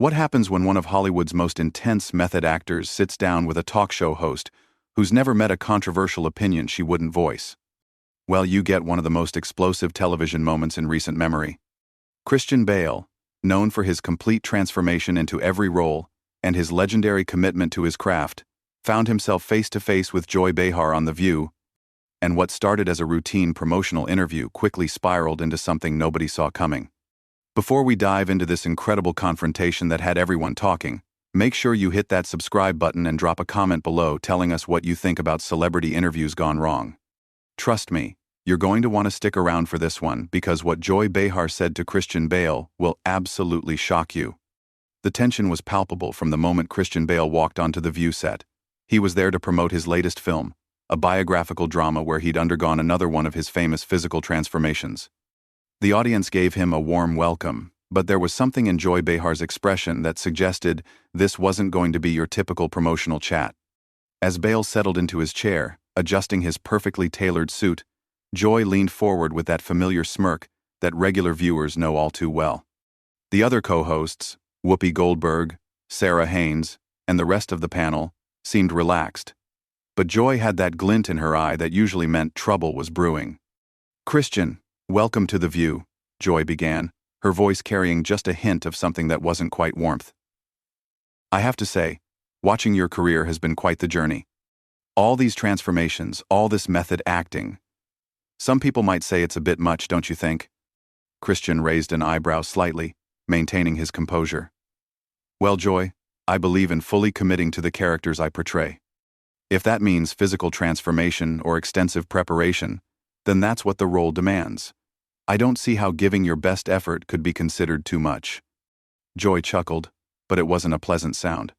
What happens when one of Hollywood's most intense method actors sits down with a talk show host who's never met a controversial opinion she wouldn't voice? Well, you get one of the most explosive television moments in recent memory. Christian Bale, known for his complete transformation into every role and his legendary commitment to his craft, found himself face-to-face with Joy Behar on The View, and what started as a routine promotional interview quickly spiraled into something nobody saw coming. Before we dive into this incredible confrontation that had everyone talking, make sure you hit that subscribe button and drop a comment below telling us what you think about celebrity interviews gone wrong. Trust me, you're going to want to stick around for this one because what Joy Behar said to Christian Bale will absolutely shock you. The tension was palpable from the moment Christian Bale walked onto the View set. He was there to promote his latest film, a biographical drama where he'd undergone another one of his famous physical transformations. The audience gave him a warm welcome, but there was something in Joy Behar's expression that suggested this wasn't going to be your typical promotional chat. As Bale settled into his chair, adjusting his perfectly tailored suit, Joy leaned forward with that familiar smirk that regular viewers know all too well. The other co-hosts, Whoopi Goldberg, Sarah Haynes, and the rest of the panel, seemed relaxed. But Joy had that glint in her eye that usually meant trouble was brewing. "Christian, welcome to The View," Joy began, her voice carrying just a hint of something that wasn't quite warmth. "I have to say, watching your career has been quite the journey. All these transformations, all this method acting. Some people might say it's a bit much, don't you think?" Christian raised an eyebrow slightly, maintaining his composure. "Well, Joy, I believe in fully committing to the characters I portray. If that means physical transformation or extensive preparation, then that's what the role demands. I don't see how giving your best effort could be considered too much." Joy chuckled, but it wasn't a pleasant sound.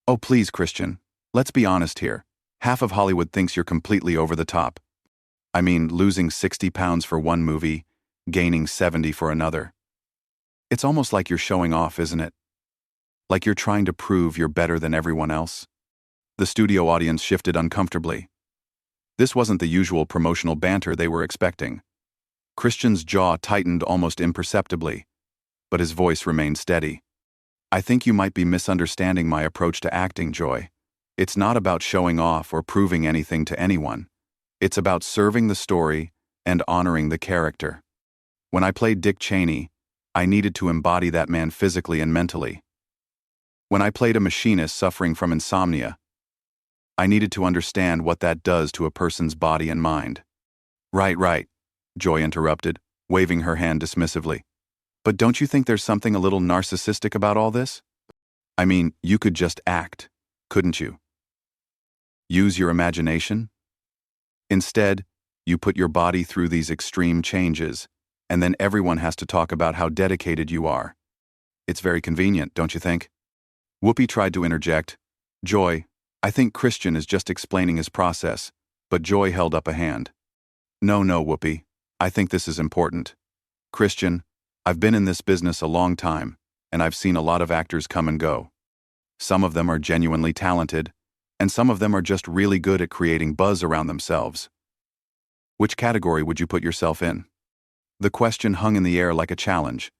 "Oh, please, Christian, let's be honest here. Half of Hollywood thinks you're completely over the top. I mean, losing 60 pounds for one movie, gaining 70 for another. It's almost like you're showing off, isn't it? Like you're trying to prove you're better than everyone else." The studio audience shifted uncomfortably. This wasn't the usual promotional banter they were expecting. Christian's jaw tightened almost imperceptibly, but his voice remained steady. "I think you might be misunderstanding my approach to acting, Joy. It's not about showing off or proving anything to anyone. It's about serving the story and honoring the character. When I played Dick Cheney, I needed to embody that man physically and mentally. When I played a machinist suffering from insomnia, I needed to understand what that does to a person's body and mind." Right, Joy interrupted, waving her hand dismissively. "But don't you think there's something a little narcissistic about all this? I mean, you could just act, couldn't you? Use your imagination? Instead, you put your body through these extreme changes, and then everyone has to talk about how dedicated you are. It's very convenient, don't you think?" Whoopi tried to interject. "Joy, I think Christian is just explaining his process," but Joy held up a hand. No, Whoopi. I think this is important. Christian, I've been in this business a long time, and I've seen a lot of actors come and go. Some of them are genuinely talented, and some of them are just really good at creating buzz around themselves. Which category would you put yourself in?" The question hung in the air like a challenge.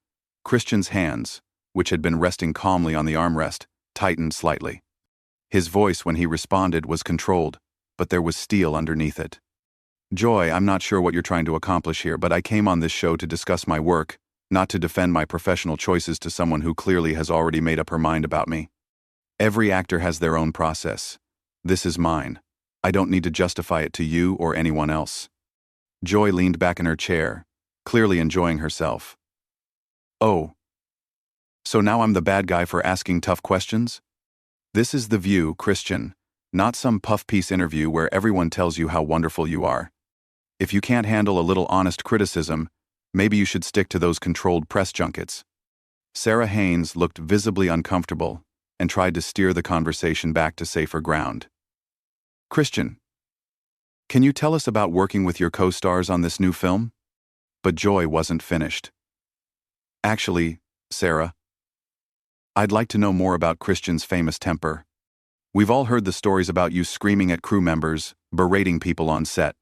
Christian's hands, which had been resting calmly on the armrest, tightened slightly. His voice when he responded was controlled, but there was steel underneath it. "Joy, I'm not sure what you're trying to accomplish here, but I came on this show to discuss my work, not to defend my professional choices to someone who clearly has already made up her mind about me. Every actor has their own process. This is mine. I don't need to justify it to you or anyone else." Joy leaned back in her chair, clearly enjoying herself. "Oh. So now I'm the bad guy for asking tough questions? This is The View, Christian, not some puff-piece interview where everyone tells you how wonderful you are. If you can't handle a little honest criticism, maybe you should stick to those controlled press junkets." Sarah Haynes looked visibly uncomfortable and tried to steer the conversation back to safer ground. "Christian, can you tell us about working with your co-stars on this new film?" But Joy wasn't finished. "Actually, Sarah, I'd like to know more about Christian's famous temper. We've all heard the stories about you screaming at crew members, berating people on set.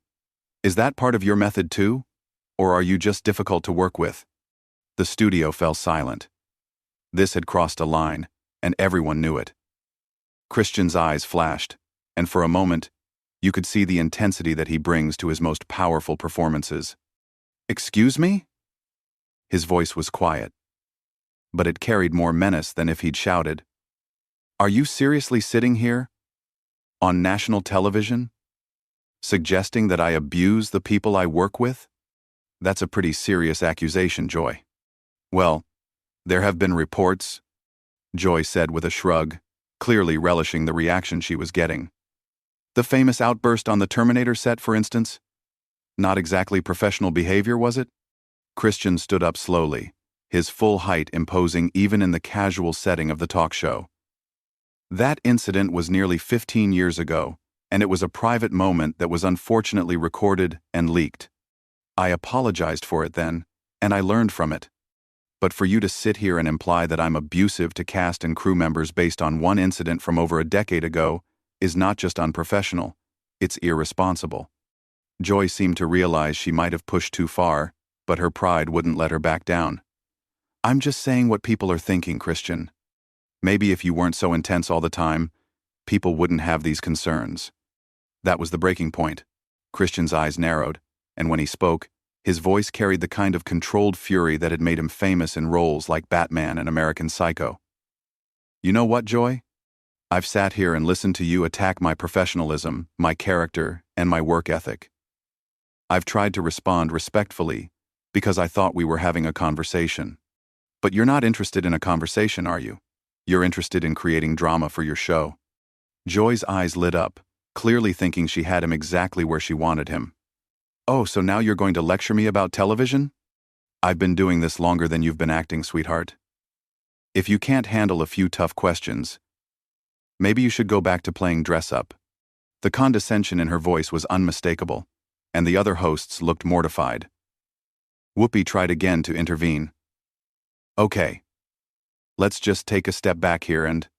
Is that part of your method too? Or are you just difficult to work with?" The studio fell silent. This had crossed a line, and everyone knew it. Christian's eyes flashed, and for a moment, you could see the intensity that he brings to his most powerful performances. "Excuse me?" His voice was quiet, but it carried more menace than if he'd shouted. "Are you seriously sitting here, on national television, suggesting that I abuse the people I work with? That's a pretty serious accusation, Joy." "Well, there have been reports," Joy said with a shrug, clearly relishing the reaction she was getting. "The famous outburst on the Terminator set, for instance? Not exactly professional behavior, was it?" Christian stood up slowly, his full height imposing even in the casual setting of the talk show. "That incident was nearly 15 years ago, and it was a private moment that was unfortunately recorded and leaked. I apologized for it then, and I learned from it. But for you to sit here and imply that I'm abusive to cast and crew members based on one incident from over a decade ago is not just unprofessional, it's irresponsible." Joy seemed to realize she might have pushed too far, but her pride wouldn't let her back down. "I'm just saying what people are thinking, Christian. Maybe if you weren't so intense all the time, people wouldn't have these concerns." That was the breaking point. Christian's eyes narrowed, and when he spoke, his voice carried the kind of controlled fury that had made him famous in roles like Batman and American Psycho. "You know what, Joy? I've sat here and listened to you attack my professionalism, my character, and my work ethic. I've tried to respond respectfully because I thought we were having a conversation. But you're not interested in a conversation, are you? You're interested in creating drama for your show." Joy's eyes lit up, clearly thinking she had him exactly where she wanted him. "Oh, so now you're going to lecture me about television? I've been doing this longer than you've been acting, sweetheart. If you can't handle a few tough questions, maybe you should go back to playing dress-up." The condescension in her voice was unmistakable, and the other hosts looked mortified. Whoopi tried again to intervene. "Okay. Let's just take a step back here and—"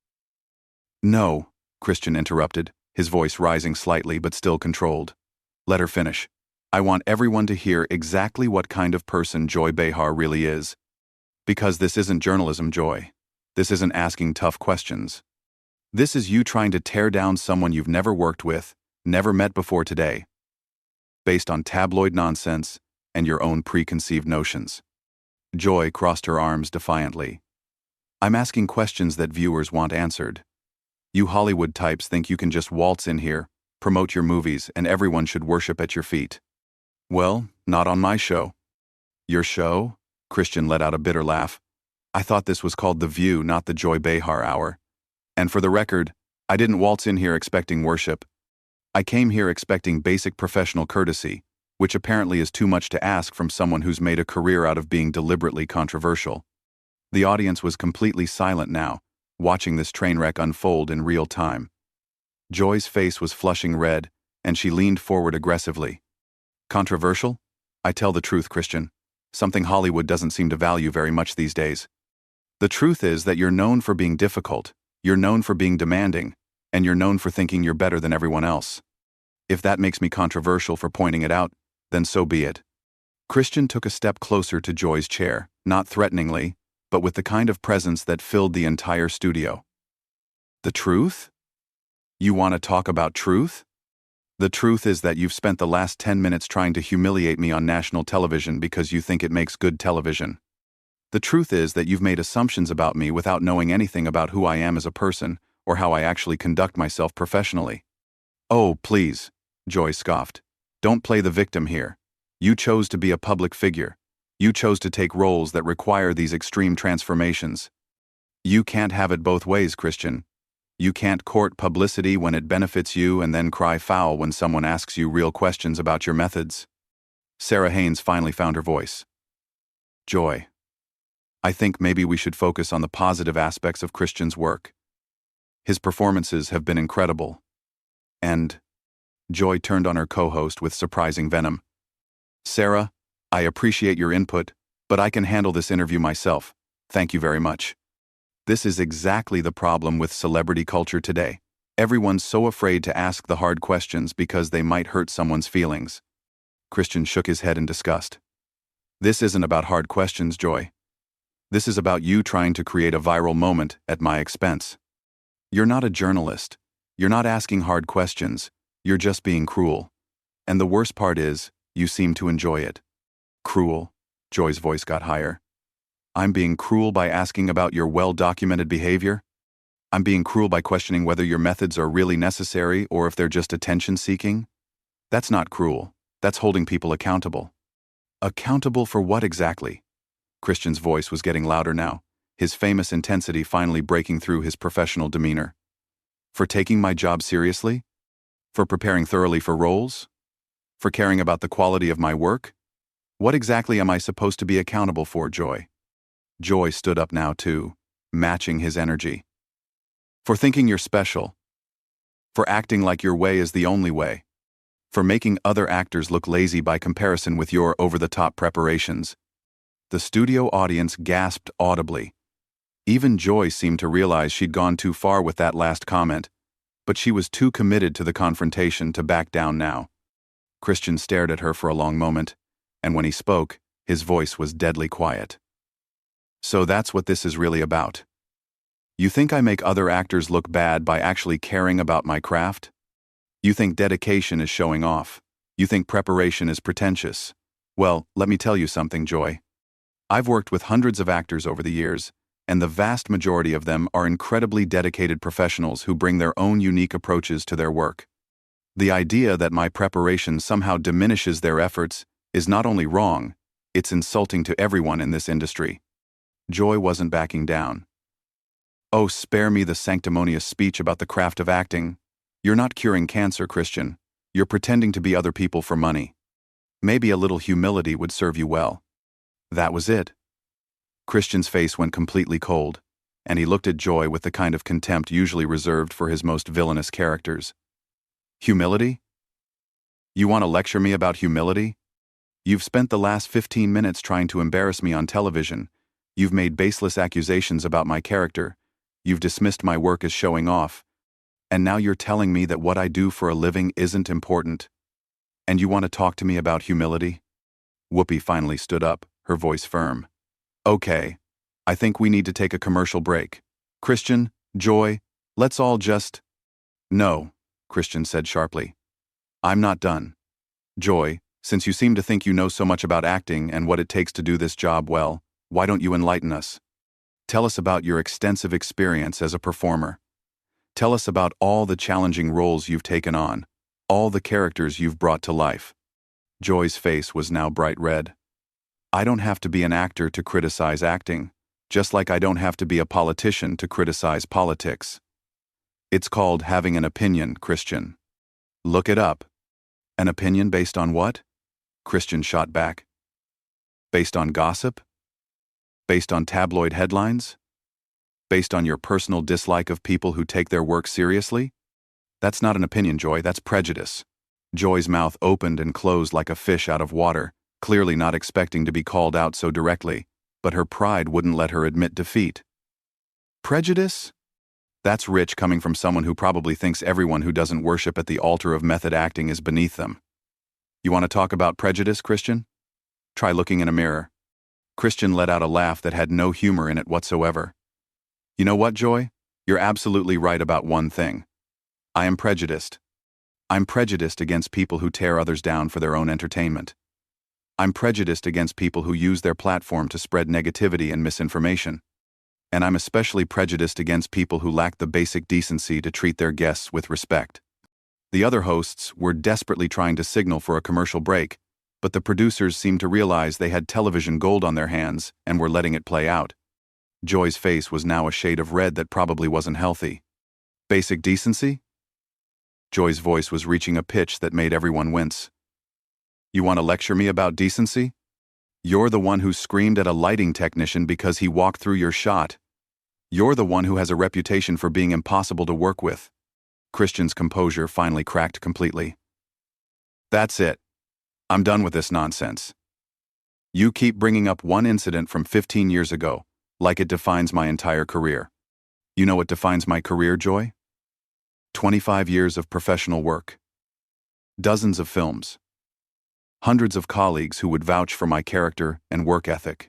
"No," Christian interrupted, his voice rising slightly but still controlled. "Let her finish. I want everyone to hear exactly what kind of person Joy Behar really is. Because this isn't journalism, Joy. This isn't asking tough questions. This is you trying to tear down someone you've never worked with, never met before today, based on tabloid nonsense and your own preconceived notions." Joy crossed her arms defiantly. "I'm asking questions that viewers want answered. You Hollywood types think you can just waltz in here, promote your movies, and everyone should worship at your feet. Well, not on my show." "Your show?" Christian let out a bitter laugh. "I thought this was called The View, not the Joy Behar Hour. And for the record, I didn't waltz in here expecting worship. I came here expecting basic professional courtesy, which apparently is too much to ask from someone who's made a career out of being deliberately controversial." The audience was completely silent now, watching this train wreck unfold in real time. Joy's face was flushing red, and she leaned forward aggressively. "Controversial? I tell the truth, Christian. Something Hollywood doesn't seem to value very much these days. The truth is that you're known for being difficult, you're known for being demanding, and you're known for thinking you're better than everyone else. If that makes me controversial for pointing it out, then so be it." Christian took a step closer to Joy's chair, not threateningly, but with the kind of presence that filled the entire studio. "The truth? You want to talk about truth? The truth is that you've spent the last 10 minutes trying to humiliate me on national television because you think it makes good television. The truth is that you've made assumptions about me without knowing anything about who I am as a person or how I actually conduct myself professionally." "Oh, please," Joy scoffed. "Don't play the victim here. You chose to be a public figure. You chose to take roles that require these extreme transformations. You can't have it both ways, Christian. You can't court publicity when it benefits you and then cry foul when someone asks you real questions about your methods." Sarah Haynes finally found her voice. "Joy, I think maybe we should focus on the positive aspects of Christian's work. His performances have been incredible. And—" Joy turned on her co-host with surprising venom. "Sarah, I appreciate your input, but I can handle this interview myself. Thank you very much." This is exactly the problem with celebrity culture today. Everyone's so afraid to ask the hard questions because they might hurt someone's feelings. Christian shook his head in disgust. "This isn't about hard questions, Joy. This is about you trying to create a viral moment at my expense. You're not a journalist. You're not asking hard questions. You're just being cruel. And the worst part is, you seem to enjoy it. Cruel? Joy's voice got higher. I'm being cruel by asking about your well-documented behavior? I'm being cruel by questioning whether your methods are really necessary or if they're just attention-seeking? That's not cruel. That's holding people accountable. Accountable for what exactly? Christian's voice was getting louder now, his famous intensity finally breaking through his professional demeanor. For taking my job seriously? For preparing thoroughly for roles? For caring about the quality of my work? What exactly am I supposed to be accountable for, Joy? Joy stood up now too, matching his energy. For thinking you're special. For acting like your way is the only way. For making other actors look lazy by comparison with your over-the-top preparations. The studio audience gasped audibly. Even Joy seemed to realize she'd gone too far with that last comment, but she was too committed to the confrontation to back down now. Christian stared at her for a long moment, and when he spoke, his voice was deadly quiet. So that's what this is really about. You think I make other actors look bad by actually caring about my craft? You think dedication is showing off? You think preparation is pretentious? Well, let me tell you something, Joy. I've worked with hundreds of actors over the years, and the vast majority of them are incredibly dedicated professionals who bring their own unique approaches to their work. The idea that my preparation somehow diminishes their efforts is not only wrong, it's insulting to everyone in this industry. Joy wasn't backing down. Oh, spare me the sanctimonious speech about the craft of acting. You're not curing cancer, Christian. You're pretending to be other people for money. Maybe a little humility would serve you well. That was it. Christian's face went completely cold, and he looked at Joy with the kind of contempt usually reserved for his most villainous characters. Humility? You want to lecture me about humility? You've spent the last 15 minutes trying to embarrass me on television. You've made baseless accusations about my character. You've dismissed my work as showing off. And now you're telling me that what I do for a living isn't important. And you want to talk to me about humility? Whoopi finally stood up, her voice firm. Okay, I think we need to take a commercial break. Christian, Joy, let's all just... No, Christian said sharply. I'm not done. Joy, since you seem to think you know so much about acting and what it takes to do this job well, why don't you enlighten us? Tell us about your extensive experience as a performer. Tell us about all the challenging roles you've taken on, all the characters you've brought to life. Joy's face was now bright red. I don't have to be an actor to criticize acting, just like I don't have to be a politician to criticize politics. It's called having an opinion, Christian. Look it up. An opinion based on what? Christian shot back. Based on gossip? Based on tabloid headlines? Based on your personal dislike of people who take their work seriously? That's not an opinion, Joy, that's prejudice. Joy's mouth opened and closed like a fish out of water, clearly not expecting to be called out so directly, but her pride wouldn't let her admit defeat. Prejudice? That's rich coming from someone who probably thinks everyone who doesn't worship at the altar of method acting is beneath them. You want to talk about prejudice, Christian? Try looking in a mirror. Christian let out a laugh that had no humor in it whatsoever. You know what, Joy? You're absolutely right about one thing. I am prejudiced. I'm prejudiced against people who tear others down for their own entertainment. I'm prejudiced against people who use their platform to spread negativity and misinformation. And I'm especially prejudiced against people who lack the basic decency to treat their guests with respect. The other hosts were desperately trying to signal for a commercial break, but the producers seemed to realize they had television gold on their hands and were letting it play out. Joy's face was now a shade of red that probably wasn't healthy. Basic decency? Joy's voice was reaching a pitch that made everyone wince. You want to lecture me about decency? You're the one who screamed at a lighting technician because he walked through your shot. You're the one who has a reputation for being impossible to work with. Christian's composure finally cracked completely. That's it. I'm done with this nonsense. You keep bringing up one incident from 15 years ago, like it defines my entire career. You know what defines my career, Joy? 25 years of professional work. Dozens of films. Hundreds of colleagues who would vouch for my character and work ethic.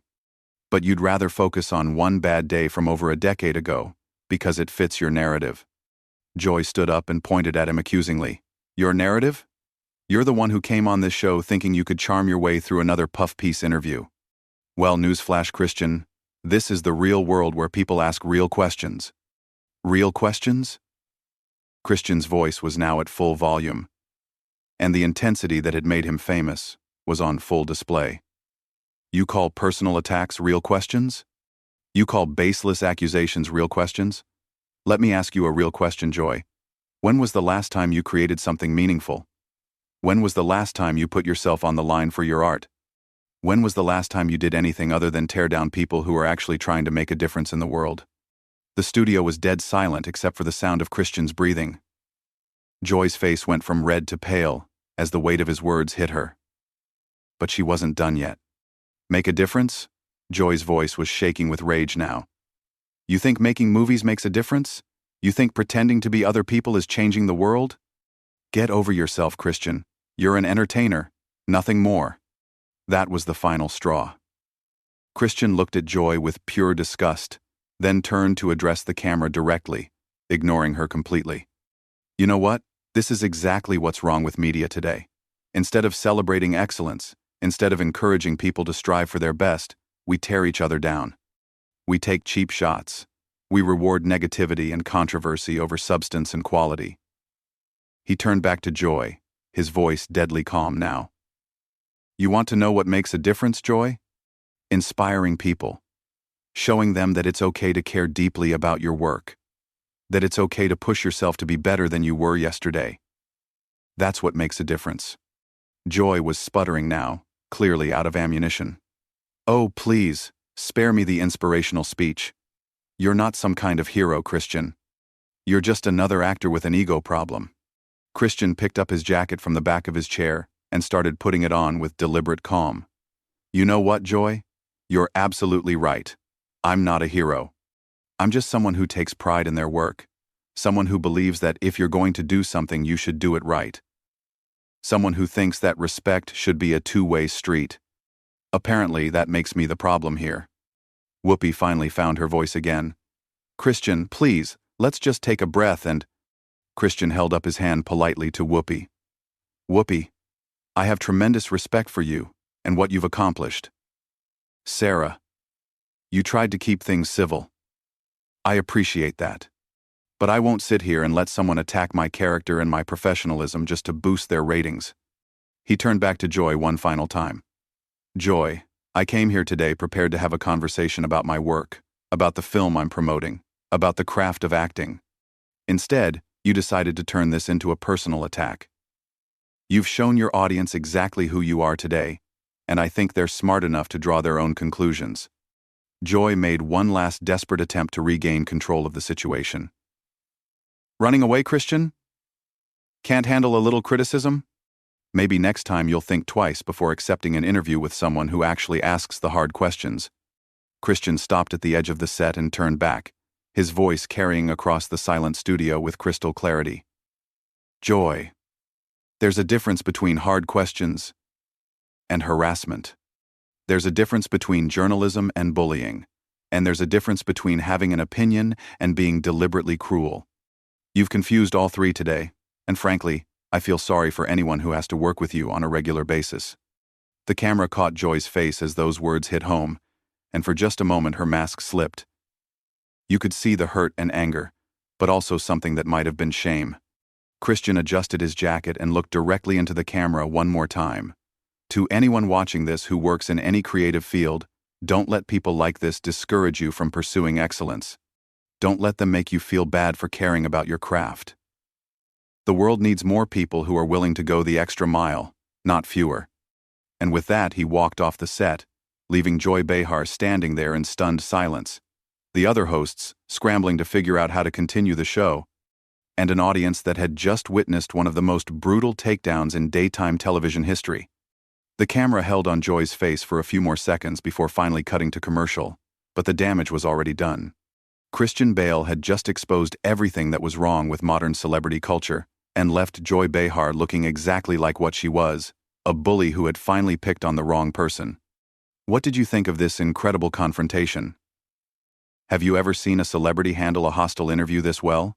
But you'd rather focus on one bad day from over a decade ago, because it fits your narrative. Joy stood up and pointed at him accusingly. Your narrative? You're the one who came on this show thinking you could charm your way through another puff piece interview. Well, newsflash, Christian, this is the real world where people ask real questions. Real questions? Christian's voice was now at full volume, and the intensity that had made him famous was on full display. You call personal attacks real questions? You call baseless accusations real questions? Let me ask you a real question, Joy. When was the last time you created something meaningful? When was the last time you put yourself on the line for your art? When was the last time you did anything other than tear down people who are actually trying to make a difference in the world? The studio was dead silent except for the sound of Christian's breathing. Joy's face went from red to pale as the weight of his words hit her. But she wasn't done yet. Make a difference? Joy's voice was shaking with rage now. You think making movies makes a difference? You think pretending to be other people is changing the world? Get over yourself, Christian. You're an entertainer, nothing more. That was the final straw. Christian looked at Joy with pure disgust, then turned to address the camera directly, ignoring her completely. You know what? This is exactly what's wrong with media today. Instead of celebrating excellence, instead of encouraging people to strive for their best, we tear each other down. We take cheap shots. We reward negativity and controversy over substance and quality. He turned back to Joy, his voice deadly calm now. You want to know what makes a difference, Joy? Inspiring people. Showing them that it's okay to care deeply about your work. That it's okay to push yourself to be better than you were yesterday. That's what makes a difference. Joy was sputtering now, clearly out of ammunition. Oh, please, spare me the inspirational speech. You're not some kind of hero, Christian. You're just another actor with an ego problem. Christian picked up his jacket from the back of his chair and started putting it on with deliberate calm. You know what, Joy? You're absolutely right. I'm not a hero. I'm just someone who takes pride in their work. Someone who believes that if you're going to do something, you should do it right. Someone who thinks that respect should be a two-way street. Apparently, that makes me the problem here. Whoopi finally found her voice again. Christian, please, let's just take a breath and... Christian held up his hand politely to Whoopi. Whoopi, I have tremendous respect for you and what you've accomplished. Sarah, you tried to keep things civil. I appreciate that. But I won't sit here and let someone attack my character and my professionalism just to boost their ratings. He turned back to Joy one final time. Joy, I came here today prepared to have a conversation about my work, about the film I'm promoting, about the craft of acting. Instead, you decided to turn this into a personal attack. You've shown your audience exactly who you are today, and I think they're smart enough to draw their own conclusions. Joy made one last desperate attempt to regain control of the situation. Running away, Christian? Can't handle a little criticism? Maybe next time you'll think twice before accepting an interview with someone who actually asks the hard questions. Christian stopped at the edge of the set and turned back, his voice carrying across the silent studio with crystal clarity. Joy. There's a difference between hard questions and harassment. There's a difference between journalism and bullying, and there's a difference between having an opinion and being deliberately cruel. You've confused all three today, and frankly, I feel sorry for anyone who has to work with you on a regular basis. The camera caught Joy's face as those words hit home, and for just a moment her mask slipped. You could see the hurt and anger, but also something that might have been shame. Christian adjusted his jacket and looked directly into the camera one more time. To anyone watching this who works in any creative field, don't let people like this discourage you from pursuing excellence. Don't let them make you feel bad for caring about your craft. The world needs more people who are willing to go the extra mile, not fewer. And with that, he walked off the set, leaving Joy Behar standing there in stunned silence, the other hosts scrambling to figure out how to continue the show, and an audience that had just witnessed one of the most brutal takedowns in daytime television history. The camera held on Joy's face for a few more seconds before finally cutting to commercial, but the damage was already done. Christian Bale had just exposed everything that was wrong with modern celebrity culture and left Joy Behar looking exactly like what she was, a bully who had finally picked on the wrong person. What did you think of this incredible confrontation? Have you ever seen a celebrity handle a hostile interview this well?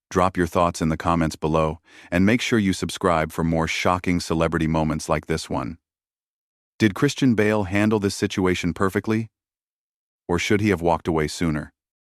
Drop your thoughts in the comments below, and make sure you subscribe for more shocking celebrity moments like this one. Did Christian Bale handle this situation perfectly? Or should he have walked away sooner?